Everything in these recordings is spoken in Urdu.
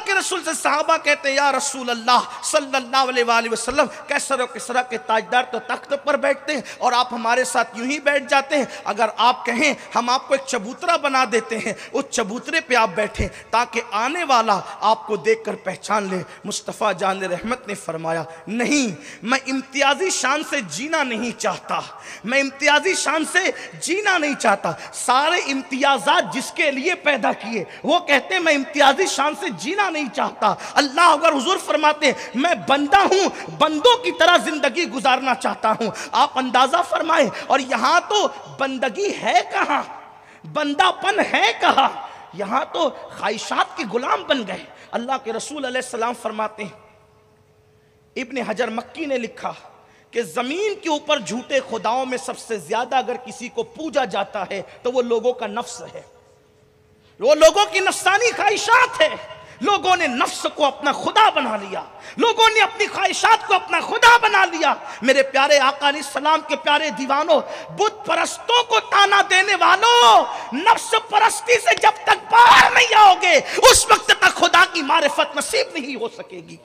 کے رسول سے صحابہ کہتے ہیں یا رسول اللہ صلی اللہ علیہ وآلہ وسلم، کیسر و کسریٰ کے تاجدار تو تخت پر بیٹھتے ہیں اور آپ ہمارے ساتھ یوں ہی بیٹھ جاتے ہیں، اگر آپ کہیں ہم آپ کو ایک چبوترا بنا دیتے ہیں، اس چبوترے پہ آپ بیٹھیں تاکہ آنے والا آپ کو دیکھ کر پہچان لے۔ مصطفیٰ جان رحمت نے فرمایا نہیں، میں امتیازی شان سے جینا نہیں چاہتا، میں امتیازی شان سے جینا نہیں چاہتا۔ سارے امتیازات جس کے لیے پیدا کیے، وہ کہتے ہیں میں امتیازی شان سے جینا نہیں چاہتا۔ اللہ اگر حضور فرماتے ہیں میں بندہ ہوں، بندوں کی طرح زندگی گزارنا چاہتا ہوں۔ آپ اندازہ فرمائیں، اور یہاں تو بندگی ہے کہاں، بندہ پن ہے کہاں، یہاں تو خواہشات کے غلام بن گئے۔ اللہ کے رسول علیہ السلام فرماتے ہیں، ابن حجر مکی نے لکھا کہ زمین کے اوپر جھوٹے خداؤں میں سب سے زیادہ اگر کسی کو پوجا جاتا ہے تو وہ لوگوں کا نفس ہے، وہ لوگوں کی نفسانی خواہشات ہے۔ لوگوں نے نفس کو اپنا خدا بنا لیا، لوگوں نے اپنی خواہشات کو اپنا خدا بنا لیا۔ میرے پیارے آقا علیہ السلام کے پیارے دیوانوں، بت پرستوں کو تانا دینے والوں، نفس پرستی سے جب تک باہر نہیں آؤ گے اس وقت تک خدا کی معرفت نصیب نہیں ہو سکے گی۔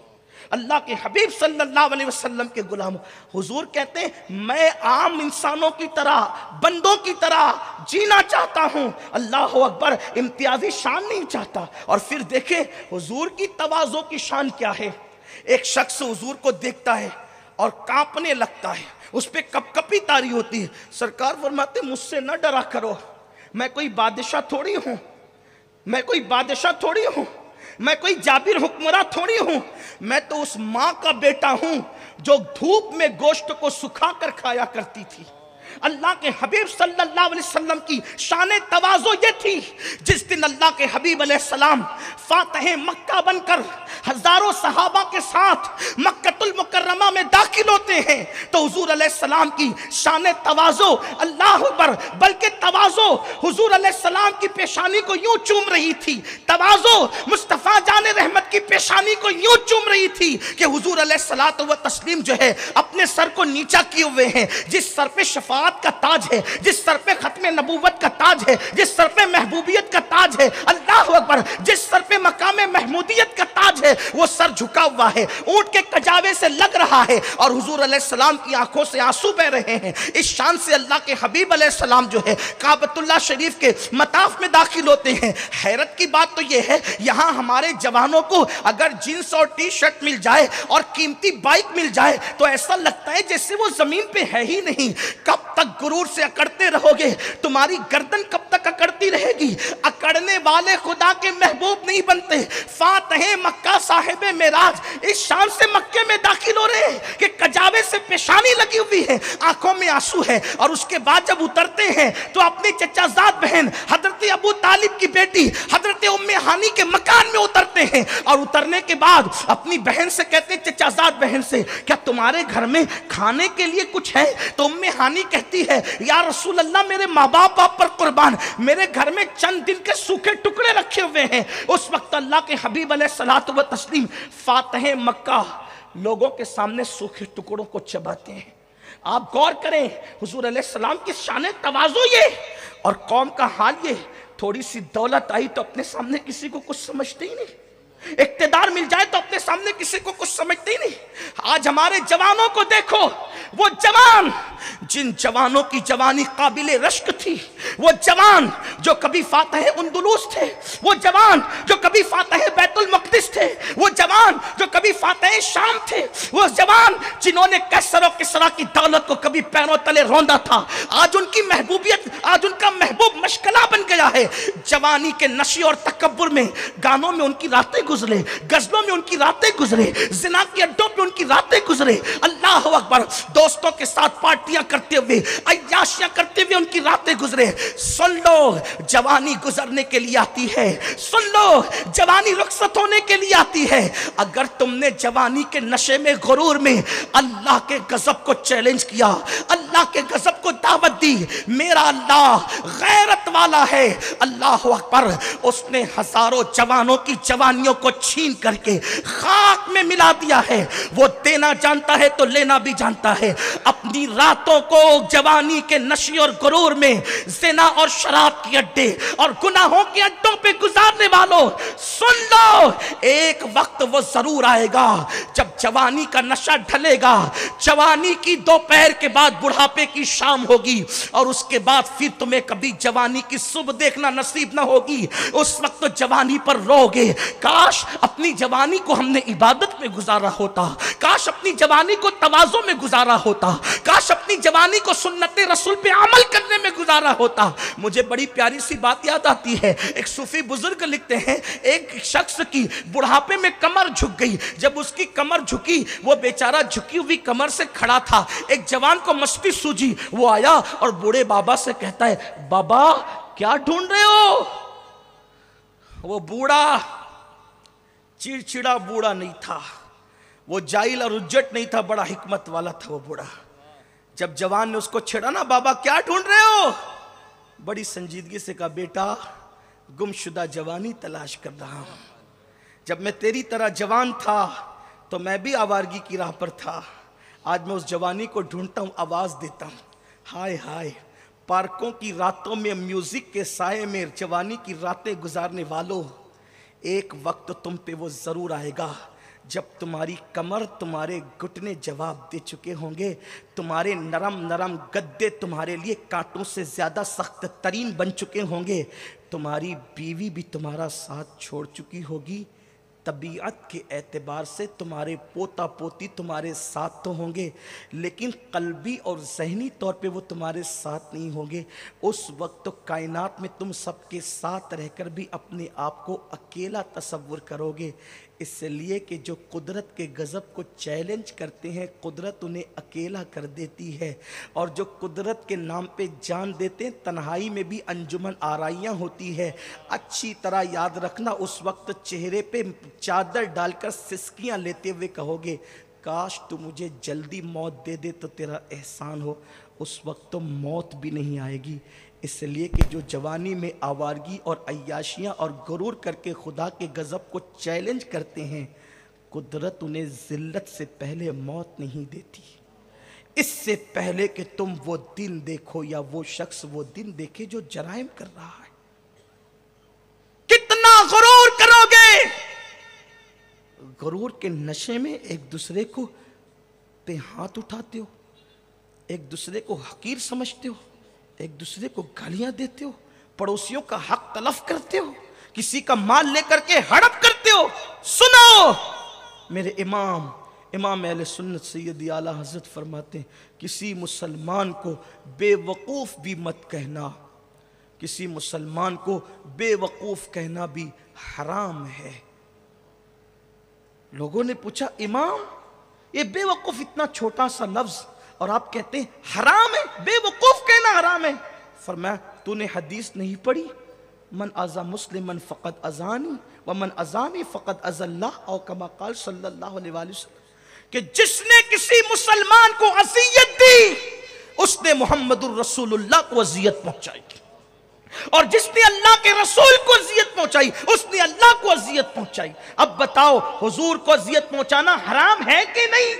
اللہ کے حبیب صلی اللہ علیہ وسلم کے غلاموں، حضور کہتے ہیں میں عام انسانوں کی طرح، بندوں کی طرح جینا چاہتا ہوں، اللہ اکبر، امتیازی شان نہیں چاہتا۔ اور پھر دیکھیں حضور کی تواضع کی شان کیا ہے۔ ایک شخص حضور کو دیکھتا ہے اور کانپنے لگتا ہے، اس پہ کپ کپی طاری ہوتی ہے۔ سرکار فرماتے مجھ سے نہ ڈرا کرو، میں کوئی بادشاہ تھوڑی ہوں، میں کوئی بادشاہ تھوڑی ہوں، میں کوئی جابر حکمراں تھوڑی ہوں، میں تو اس ماں کا بیٹا ہوں جو دھوپ میں گوشت کو سکھا کر کھایا کرتی تھی۔ اللہ کے حبیب صلی اللہ علیہ وسلم کی شان تواضع یہ تھی، جس دن اللہ کے حبیب علیہ السلام فاتح مکہ بن کر ہزاروں صحابہ کے ساتھ مکہ المکرمہ میں داخل ہوتے ہیں تو حضور علیہ السلام کی شان تواضع اللہ اکبر، بلکہ تواضع حضور علیہ السلام کی پیشانی کو یوں چوم رہی تھی، تواضع مصطفیٰ جان رحمت کی پیشانی کو یوں چوم رہی تھی کہ حضور علیہ الصلوۃ والتسلیم جو ہے اپنے سر کو نیچا کیے ہوئے ہیں۔ جس سر پہ شفاعت کا تاج ہے، جس سر پہ ختم نبوت کا تاج ہے، جس سر پہ محبوبیت کا تاج ہے، اللہ اکبر، جس سر پہ مقام محمودیت کا تاج ہے، وہ سر جھکا ہوا ہے، اونٹ کے کجاوے سے لگ رہا ہے اور حضور علیہ السلام کی آنکھوں سے آنسو بہ رہے ہیں۔ اس شان سے اللہ کے حبیب علیہ السلام جو ہے کعبۃ اللہ شریف کے مطاف میں داخل ہوتے ہیں۔ حیرت کی بات تو یہ ہے یہاں ہمارے جوانوں کو اگر جینس اور ٹی شرٹ مل جائے اور قیمتی بائک مل جائے تو ایسا لگتا ہے جیسے وہ زمین پہ ہے ہی نہیں۔ کب تک غرور سے اکڑتے رہو گے؟ تمہاری گردن کب تک اکڑتی رہے گی؟ اکڑنے والے خدا کے محبوب نہیں بنتے۔ فاتح مکہ صاحب معراج اس شان سے مکے میں داخل ہو رہے ہیں کہ کجاوے سے پیشانی لگی ہوئی ہے، آنکھوں میں آنسو ہے، اور اس کے بعد جب اترتے ہیں تو اپنی چچا زاد بہن حضرت ابو طالب کی بیٹی حضرت ام ہانی کے مکان میں اترتے ہیں، اور اترنے کے بعد اپنی بہن سے کہتے ہیں، چچا زاد بہن سے، کیا تمہارے گھر میں کھانے کے لیے کچھ ہے؟ تو ام ہانی کہتی ہے یا رسول اللہ میرے ماں باپ آپ پر قربان، میرے گھر میں چند دن کے سوکھے ٹکڑے رکھے ہوئے ہیں۔ اس وقت اللہ کے حبیب علیہ الصلوۃ والتسلیم فاتح مکہ لوگوں کے سامنے سوکھے ٹکڑوں کو چباتے ہیں۔ آپ غور کریں حضور علیہ السلام کی شان تواضع یہ، اور قوم کا حال یہ، تھوڑی سی دولت آئی تو اپنے سامنے کسی کو کچھ سمجھتے ہی نہیں، اقتدار مل جائے تو اپنے سامنے کسی کو کچھ سمجھتے ہی نہیں۔ آج ہمارے جوانوں کو دیکھو، وہ جوان جن جوانوں کی جوانی قابل رشک تھی، وہ جوان جو کبھی فاتح اندلس تھے، وہ جوان جو کبھی فاتح بیت المقدس تھے، وہ جوان جو کبھی فاتح شام تھے، وہ جوان جنہوں نے کیسر و کسریٰ کی دولت کو کبھی پیروں تلے روندا تھا، آج ان کی محبوبیت، آج ان کا محبوب مشغلہ بن گیا ہے۔ جوانی کے نشے اور تکبر میں گانوں میں ان کی راتیں گزرے، غزلوں میں ان کی راتیں گزرے، زنا کے اڈوں پہ ان کی راتیں گزرے، اللہ اکبر، دوستوں کے ساتھ پارٹیاں کرتے ہوئے، عیاشیاں کرتے ہوئے ان کی راتیں گزرے۔ سن لو جوانی گزرنے کے لیے آتی ہے، سن لو جوانی رخصت ہونے کے لیے آتی ہے۔ اگر تم نے جوانی کے نشے میں، غرور میں اللہ کے غضب کو چیلنج کیا، اللہ کے غضب کو دعوت دی، میرا اللہ غیرت والا ہے، اللہ اکبر، اس نے ہزاروں جوانوں کی جوانیوں کو چھین کر کے خاک میں ملا دیا ہے۔ وہ دینا جانتا ہے تو لینا لینا بھی جانتا ہے. اپنی راتوں کو جوانی کے نشے اور غرور میں زنا اور شراب کے اڈے اور گناہوں کے اڈوں پہ گزارنے والوں سن لو، ایک وقت وہ ضرور آئے گا جب جوانی کا نشہ ڈھلے گا، جوانی کی دوپہر کے بعد بڑھاپے کی شام ہوگی، اور اس کے بعد پھر تمہیں کبھی جوانی کی صبح دیکھنا نصیب نہ ہوگی. اس وقت تو جوانی پر رو گے، کاش اپنی جوانی کو ہم نے عبادت میں گزارا ہوتا، کاش اپنی جوانی کو تواضع میں گزارا ہوتا، کاش اپنی جوانی کو سنت رسول پہ عمل کرنے میں گزارا ہوتا. مجھے بڑی پیاری سی بات یاد آتی ہے، ایک صوفی بزرگ لکھتے ہیں ایک شخص کی بڑھاپے میں کمر جھک گئی. جب اس کی کمر جھکی، وہ بیچارہ جھکی ہوئی کمر سے کھڑا تھا، ایک جوان کو مستی سوجی، وہ آیا اور بوڑھے بابا سے کہتا ہے بابا کیا ڈھونڈ رہے ہو؟ وہ بوڑھا چڑچڑا بوڑھا نہیں تھا، وہ جاہل اور اجٹ نہیں تھا، بڑا حکمت والا تھا وہ بوڑھا. جب جوان نے اس کو چھیڑا نا، بابا کیا ڈھونڈ رہے ہو؟ بڑی سنجیدگی سے کہا بیٹا گم شدہ جوانی تلاش کر رہا ہوں. جب میں تیری طرح جوان تھا تو میں بھی آوارگی کی راہ پر تھا، آج میں اس جوانی کو ڈھونڈتا ہوں، آواز دیتا ہوں. ہائے ہائے، پارکوں کی راتوں میں میوزک کے سائے میں جوانی کی راتیں گزارنے والوں، ایک وقت تم پہ وہ ضرور آئے گا جب تمہاری کمر تمہارے گھٹنے جواب دے چکے ہوں گے، تمہارے نرم نرم گدے تمہارے لیے کانٹوں سے زیادہ سخت ترین بن چکے ہوں گے، تمہاری بیوی بھی تمہارا ساتھ چھوڑ چکی ہوگی، طبیعت کے اعتبار سے تمہارے پوتا پوتی تمہارے ساتھ تو ہوں گے، لیکن قلبی اور ذہنی طور پہ وہ تمہارے ساتھ نہیں ہوں گے. اس وقت تو کائنات میں تم سب کے ساتھ رہ کر بھی اپنے آپ کو اکیلا تصور کرو گے، اس لیے کہ جو قدرت کے غضب کو چیلنج کرتے ہیں قدرت انہیں اکیلا کر دیتی ہے، اور جو قدرت کے نام پہ جان دیتے ہیں تنہائی میں بھی انجمن آرائیاں ہوتی ہے. اچھی طرح یاد رکھنا، اس وقت چہرے پہ چادر ڈال کر سسکیاں لیتے ہوئے کہو گے کاش تو مجھے جلدی موت دے دے تو تیرا احسان ہو. اس وقت تو موت بھی نہیں آئے گی، اس لیے کہ جو جوانی میں آوارگی اور عیاشیاں اور غرور کر کے خدا کے غضب کو چیلنج کرتے ہیں، قدرت انہیں ذلت سے پہلے موت نہیں دیتی. اس سے پہلے کہ تم وہ دن دیکھو یا وہ شخص وہ دن دیکھے جو جرائم کر رہا ہے. کتنا غرور کرو گے؟ غرور کے نشے میں ایک دوسرے کو پہ ہاتھ اٹھاتے ہو، ایک دوسرے کو حقیر سمجھتے ہو، ایک دوسرے کو گالیاں دیتے ہو، پڑوسیوں کا حق تلف کرتے ہو، کسی کا مال لے کر کے ہڑپ کرتے ہو. سنو، میرے امام اہل سنت سیدی اعلیٰ حضرت فرماتے ہیں کسی مسلمان کو بے وقوف بھی مت کہنا، کسی مسلمان کو بے وقوف کہنا بھی حرام ہے. لوگوں نے پوچھا امام یہ بے وقوف اتنا چھوٹا سا لفظ اور آپ کہتے ہیں حرام ہے، بے وقوف کہنا حرام ہے. فرمایا تو نے حدیث نہیں پڑھی؟ من اذا مسلمن فقد اذانی ومن اذانی فقد اذى اللہ، او کما قال صلی اللہ علیہ وآلہ وسلم، کہ جس نے کسی مسلمان کو اذیت دی اس نے محمد الرسول اللہ کو اذیت پہنچائی، اور جس نے اللہ کے رسول کو اذیت پہنچائی اس نے اللہ کو اذیت پہنچائی. اب بتاؤ حضور کو اذیت پہنچانا حرام ہے کہ نہیں؟